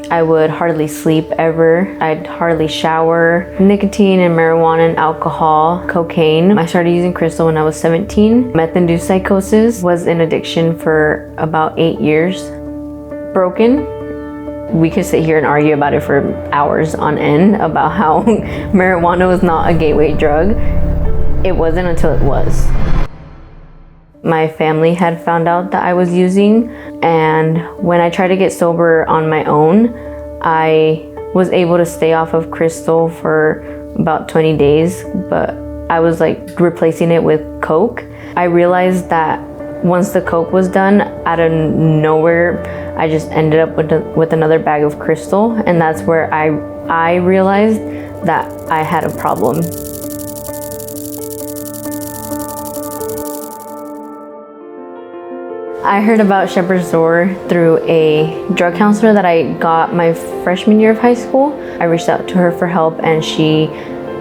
I would hardly sleep ever. I'd hardly shower. Nicotine and marijuana and alcohol, cocaine. I started using crystal when I was 17. Meth-induced psychosis, was in addiction for about 8 years. Broken. We could sit here and argue about it for hours on end about how marijuana was not a gateway drug. It wasn't until it was. My family had found out that I was using, and when I tried to get sober on my own, I was able to stay off of crystal for about 20 days, but I was like replacing it with Coke. I realized that once the Coke was done, out of nowhere, I just ended up with another bag of crystal, and that's where I realized that I had a problem. I heard about Shepherd's Door through a drug counselor that I got my freshman year of high school. I reached out to her for help, and she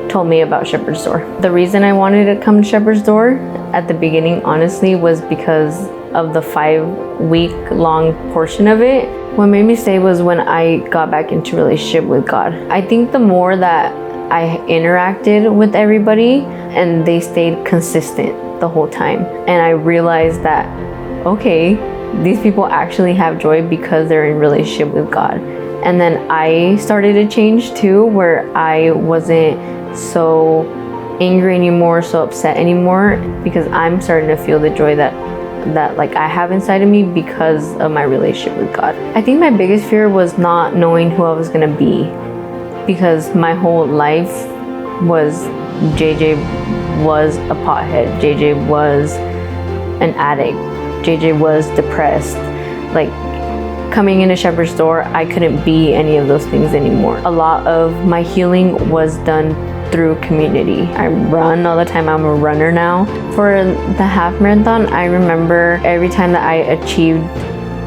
told me about Shepherd's Door. The reason I wanted to come to Shepherd's Door at the beginning, honestly, was because of the 5-week-long portion of it. What made me stay was when I got back into relationship with God. I think the more that I interacted with everybody and they stayed consistent the whole time, and I realized that, okay, these people actually have joy because they're in relationship with God. And then I started to change too, where I wasn't so angry anymore, so upset anymore, because I'm starting to feel the joy that like I have inside of me because of my relationship with God. I think my biggest fear was not knowing who I was gonna be, because my whole life was JJ was a pothead, JJ was an addict, JJ was depressed. Like, coming into Shepherd's Door, I couldn't be any of those things anymore. A lot of my healing was done through community. I run all the time. I'm a runner now. For the half marathon, I remember every time that I achieved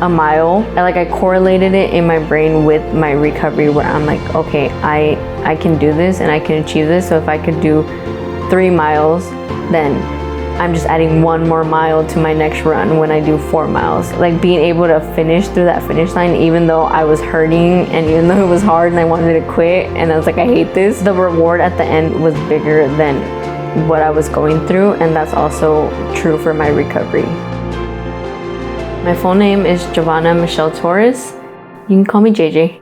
a mile, I correlated it in my brain with my recovery, where I'm like, okay, I can do this and I can achieve this. So if I could do 3 miles, then I'm just adding 1 more mile to my next run when I do 4 miles. Like, being able to finish through that finish line, even though I was hurting and even though it was hard and I wanted to quit and I was like, I hate this, the reward at the end was bigger than what I was going through, and that's also true for my recovery. My full name is Giovanna Michelle Torres. You can call me JJ.